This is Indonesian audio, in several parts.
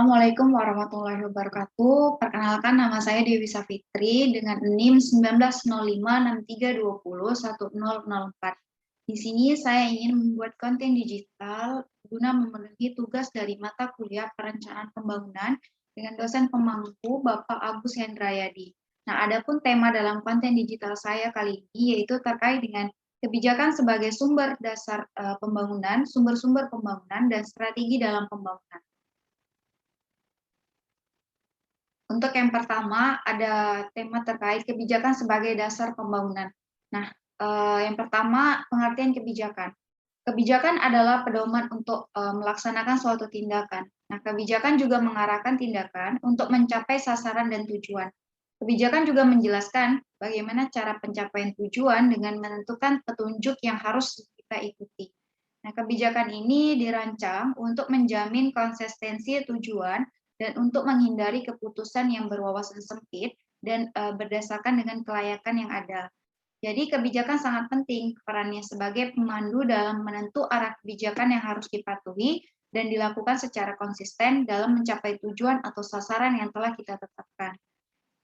Assalamualaikum warahmatullahi wabarakatuh. Perkenalkan, nama saya Dewi Safitri dengan NIM 190563201004. Di sini saya ingin membuat konten digital guna memenuhi tugas dari mata kuliah Perencanaan Pembangunan dengan dosen pemangku Bapak Agus Hendrayadi. Nah, adapun tema dalam konten digital saya kali ini yaitu terkait dengan kebijakan sebagai sumber dasar pembangunan, sumber-sumber pembangunan, dan strategi dalam pembangunan. Untuk yang pertama, ada tema terkait kebijakan sebagai dasar pembangunan. Nah, yang pertama, pengertian kebijakan. Kebijakan adalah pedoman untuk melaksanakan suatu tindakan. Nah, kebijakan juga mengarahkan tindakan untuk mencapai sasaran dan tujuan. Kebijakan juga menjelaskan bagaimana cara pencapaian tujuan dengan menentukan petunjuk yang harus kita ikuti. Nah, kebijakan ini dirancang untuk menjamin konsistensi tujuan dan untuk menghindari keputusan yang berwawasan sempit dan berdasarkan dengan kelayakan yang ada. Jadi kebijakan sangat penting perannya sebagai pemandu dalam menentu arah kebijakan yang harus dipatuhi dan dilakukan secara konsisten dalam mencapai tujuan atau sasaran yang telah kita tetapkan.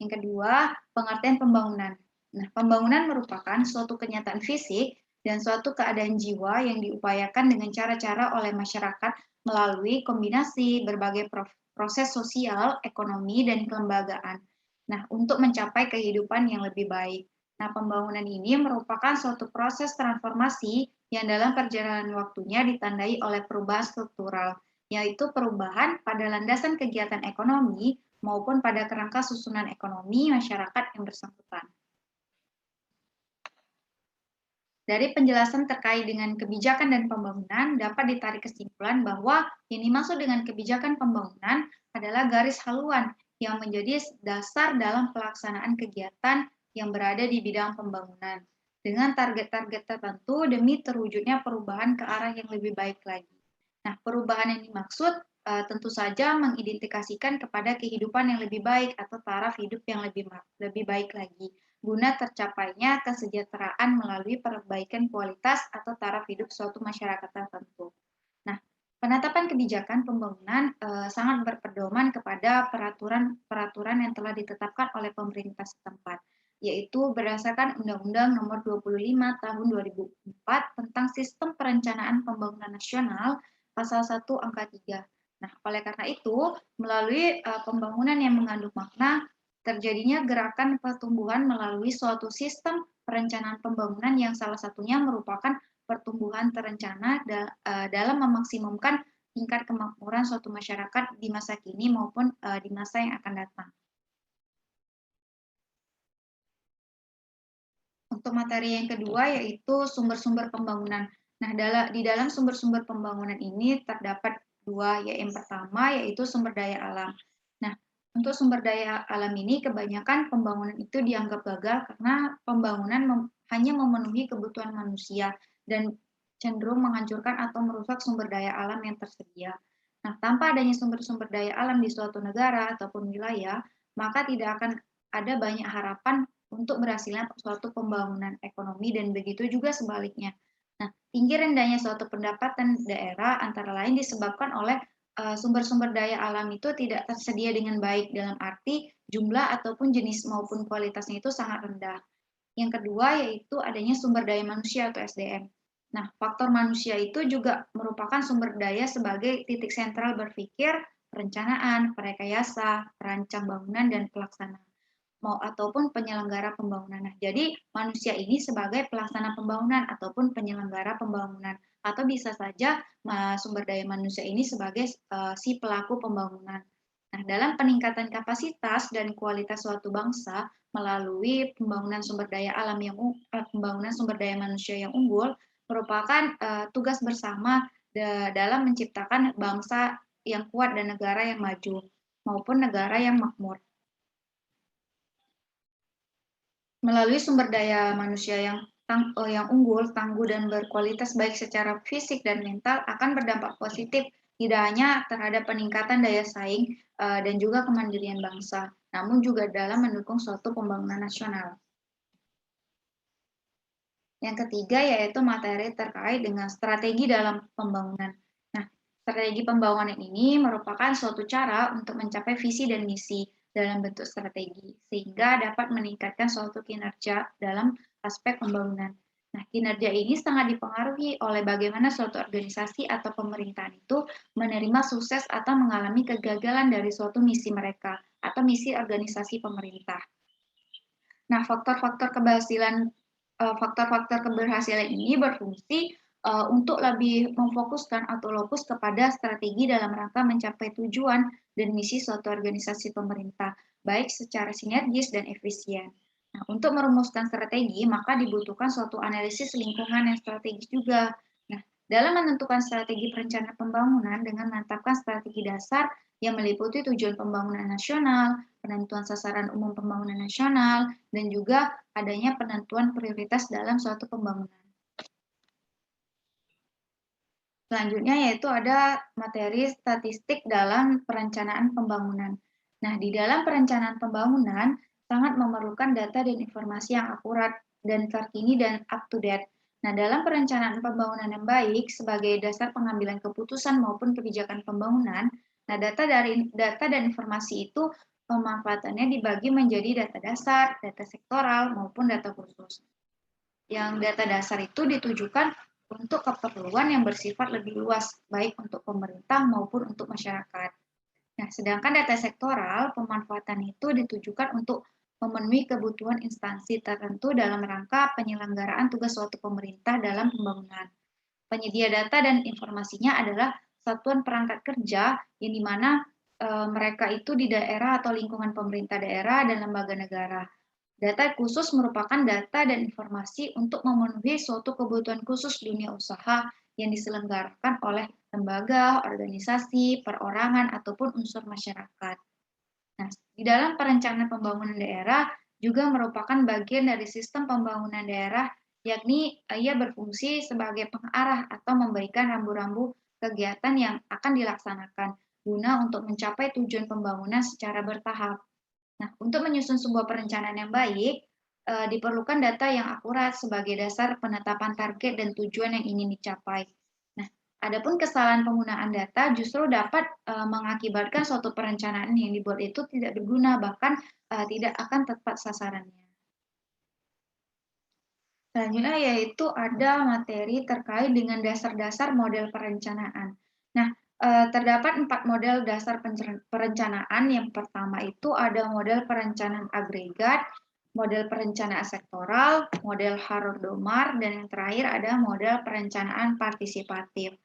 Yang kedua, pengertian pembangunan. Nah, pembangunan merupakan suatu kenyataan fisik dan suatu keadaan jiwa yang diupayakan dengan cara-cara oleh masyarakat melalui kombinasi berbagai proses sosial, ekonomi, dan kelembagaan. Nah, untuk mencapai kehidupan yang lebih baik. Nah, pembangunan ini merupakan suatu proses transformasi yang dalam perjalanan waktunya ditandai oleh perubahan struktural, yaitu perubahan pada landasan kegiatan ekonomi maupun pada kerangka susunan ekonomi masyarakat yang bersangkutan. Dari penjelasan terkait dengan kebijakan dan pembangunan, dapat ditarik kesimpulan bahwa yang dimaksud dengan kebijakan pembangunan adalah garis haluan yang menjadi dasar dalam pelaksanaan kegiatan yang berada di bidang pembangunan, dengan target-target tertentu demi terwujudnya perubahan ke arah yang lebih baik lagi. Nah, perubahan yang dimaksud tentu saja mengidentifikasikan kepada kehidupan yang lebih baik atau taraf hidup yang lebih baik lagi, guna tercapainya kesejahteraan melalui perbaikan kualitas atau taraf hidup suatu masyarakat tertentu. Nah, penetapan kebijakan pembangunan sangat berpedoman kepada peraturan-peraturan yang telah ditetapkan oleh pemerintah setempat, yaitu berdasarkan Undang-Undang Nomor 25 Tahun 2004 tentang Sistem Perencanaan Pembangunan Nasional Pasal 1 Angka 3. Nah, oleh karena itu, melalui pembangunan yang mengandung makna, terjadinya gerakan pertumbuhan melalui suatu sistem perencanaan pembangunan yang salah satunya merupakan pertumbuhan terencana dalam memaksimumkan tingkat kemakmuran suatu masyarakat di masa kini maupun di masa yang akan datang. Untuk materi yang kedua yaitu sumber-sumber pembangunan. Nah, di dalam sumber-sumber pembangunan ini terdapat dua, yang pertama yaitu sumber daya alam. Nah, untuk sumber daya alam ini kebanyakan pembangunan itu dianggap gagal karena pembangunan hanya memenuhi kebutuhan manusia dan cenderung menghancurkan atau merusak sumber daya alam yang tersedia. Nah, tanpa adanya sumber-sumber daya alam di suatu negara ataupun wilayah, maka tidak akan ada banyak harapan untuk berhasilnya suatu pembangunan ekonomi dan begitu juga sebaliknya. Nah, tinggi rendahnya suatu pendapatan daerah antara lain disebabkan oleh sumber-sumber daya alam itu tidak tersedia dengan baik dalam arti jumlah ataupun jenis maupun kualitasnya itu sangat rendah. Yang kedua yaitu adanya sumber daya manusia atau SDM. Nah, faktor manusia itu juga merupakan sumber daya sebagai titik sentral berpikir, perencanaan, perekayasa, perancang bangunan, dan pelaksana ataupun penyelenggara pembangunan. Nah, jadi manusia ini sebagai pelaksana pembangunan ataupun penyelenggara pembangunan, atau bisa saja sumber daya manusia ini sebagai si pelaku pembangunan. Nah, dalam peningkatan kapasitas dan kualitas suatu bangsa melalui pembangunan sumber daya alam pembangunan sumber daya manusia yang unggul merupakan tugas bersama dalam menciptakan bangsa yang kuat dan negara yang maju maupun negara yang makmur. Melalui sumber daya manusia yang unggul, tangguh, dan berkualitas baik secara fisik dan mental akan berdampak positif tidak hanya terhadap peningkatan daya saing dan juga kemandirian bangsa, namun juga dalam mendukung suatu pembangunan nasional. Yang ketiga yaitu materi terkait dengan strategi dalam pembangunan. Nah, Strategi pembangunan ini merupakan suatu cara untuk mencapai visi dan misi dalam bentuk strategi, sehingga dapat meningkatkan suatu kinerja dalam aspek pembangunan. Nah, kinerja ini sangat dipengaruhi oleh bagaimana suatu organisasi atau pemerintahan itu menerima sukses atau mengalami kegagalan dari suatu misi mereka atau misi organisasi pemerintah. Nah, faktor-faktor keberhasilan ini berfungsi untuk lebih memfokuskan atau lokus kepada strategi dalam rangka mencapai tujuan dan misi suatu organisasi pemerintah, baik secara sinergis dan efisien. Nah, untuk merumuskan strategi, maka dibutuhkan suatu analisis lingkungan yang strategis juga. Nah, dalam menentukan strategi perencanaan pembangunan dengan menetapkan strategi dasar yang meliputi tujuan pembangunan nasional, penentuan sasaran umum pembangunan nasional, dan juga adanya penentuan prioritas dalam suatu pembangunan. Selanjutnya yaitu ada materi statistik dalam perencanaan pembangunan. Nah, di dalam perencanaan pembangunan sangat memerlukan data dan informasi yang akurat dan terkini dan up to date. Nah, dalam perencanaan pembangunan yang baik sebagai dasar pengambilan keputusan maupun kebijakan pembangunan, nah data dan informasi itu pemanfaatannya dibagi menjadi data dasar, data sektoral maupun data khusus. Yang data dasar itu ditujukan untuk keperluan yang bersifat lebih luas, baik untuk pemerintah maupun untuk masyarakat. Nah, sedangkan data sektoral, pemanfaatan itu ditujukan untuk memenuhi kebutuhan instansi tertentu dalam rangka penyelenggaraan tugas suatu pemerintah dalam pembangunan. Penyedia data dan informasinya adalah satuan perangkat kerja yang dimana mereka itu di daerah atau lingkungan pemerintah daerah dan lembaga negara. Data khusus merupakan data dan informasi untuk memenuhi suatu kebutuhan khusus dunia usaha yang diselenggarakan oleh lembaga, organisasi, perorangan, ataupun unsur masyarakat. Nah, di dalam perencanaan pembangunan daerah juga merupakan bagian dari sistem pembangunan daerah, yakni ia berfungsi sebagai pengarah atau memberikan rambu-rambu kegiatan yang akan dilaksanakan guna untuk mencapai tujuan pembangunan secara bertahap. Nah, untuk menyusun sebuah perencanaan yang baik, diperlukan data yang akurat sebagai dasar penetapan target dan tujuan yang ingin dicapai. Nah, adapun kesalahan penggunaan data justru dapat mengakibatkan suatu perencanaan yang dibuat itu tidak berguna, bahkan tidak akan tepat sasarannya. Selanjutnya yaitu ada materi terkait dengan dasar-dasar model perencanaan. Nah, terdapat 4 model dasar perencanaan. Yang pertama itu ada model perencanaan agregat, model perencanaan sektoral, model Harrod-Domar, dan yang terakhir ada model perencanaan partisipatif.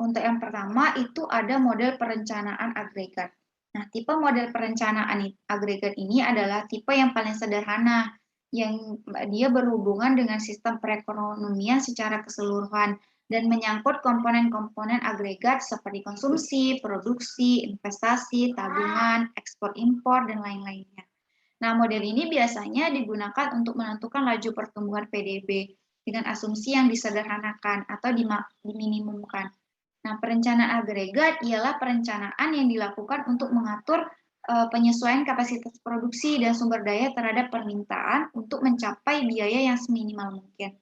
Untuk yang pertama itu ada model perencanaan agregat. Nah, tipe model perencanaan agregat ini adalah tipe yang paling sederhana, yang dia berhubungan dengan sistem perekonomian secara keseluruhan dan menyangkut komponen-komponen agregat seperti konsumsi, produksi, investasi, tabungan, ekspor impor, dan lain-lainnya. Nah, model ini biasanya digunakan untuk menentukan laju pertumbuhan PDB dengan asumsi yang disederhanakan atau diminimumkan. Nah, perencanaan agregat ialah perencanaan yang dilakukan untuk mengatur penyesuaian kapasitas produksi dan sumber daya terhadap permintaan untuk mencapai biaya yang seminimal mungkin.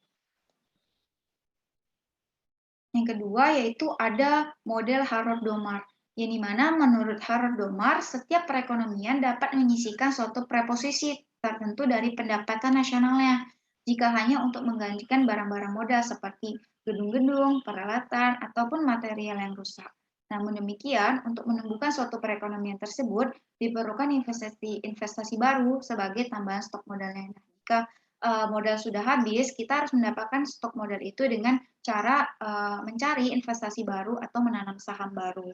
Yang kedua yaitu ada model Harrod-Domar, yang dimana menurut Harrod-Domar setiap perekonomian dapat menyisihkan suatu preposisi tertentu dari pendapatan nasionalnya jika hanya untuk menggantikan barang-barang modal seperti gedung-gedung, peralatan, ataupun material yang rusak. Namun demikian, untuk menumbuhkan suatu perekonomian tersebut diperlukan investasi baru sebagai tambahan stok modalnya. Nah, jika modal sudah habis, kita harus mendapatkan stok modal itu dengan cara mencari investasi baru atau menanam saham baru.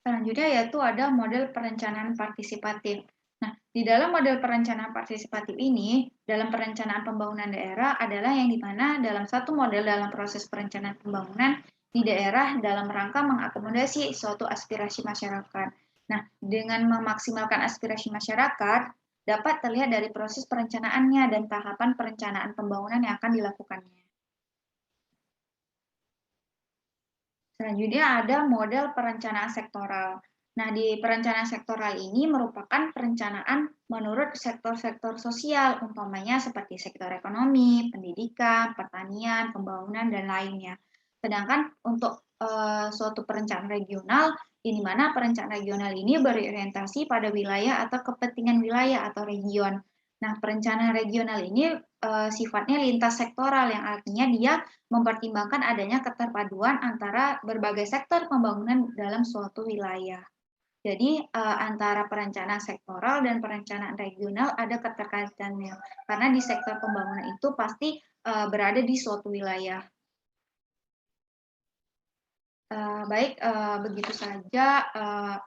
Selanjutnya yaitu ada model perencanaan partisipatif. Nah, di dalam model perencanaan partisipatif ini, dalam perencanaan pembangunan daerah adalah yang dimana dalam satu model dalam proses perencanaan pembangunan di daerah dalam rangka mengakomodasi suatu aspirasi masyarakat. Nah, dengan memaksimalkan aspirasi masyarakat, dapat terlihat dari proses perencanaannya dan tahapan perencanaan pembangunan yang akan dilakukannya. Selanjutnya ada model perencanaan sektoral. Nah, di perencanaan sektoral ini merupakan perencanaan menurut sektor-sektor sosial, umpamanya seperti sektor ekonomi, pendidikan, pertanian, pembangunan, dan lainnya. Sedangkan untuk suatu perencanaan regional, di mana perencanaan regional ini berorientasi pada wilayah atau kepentingan wilayah atau region. Nah, perencanaan regional ini sifatnya lintas sektoral, yang artinya dia mempertimbangkan adanya keterpaduan antara berbagai sektor pembangunan dalam suatu wilayah. Jadi antara perencanaan sektoral dan perencanaan regional ada keterkaitannya, karena di sektor pembangunan itu pasti berada di suatu wilayah. Baik, begitu saja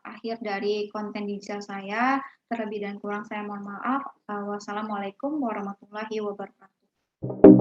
akhir dari konten digital saya. Terlebih dan kurang saya mohon maaf. Wassalamualaikum warahmatullahi wabarakatuh.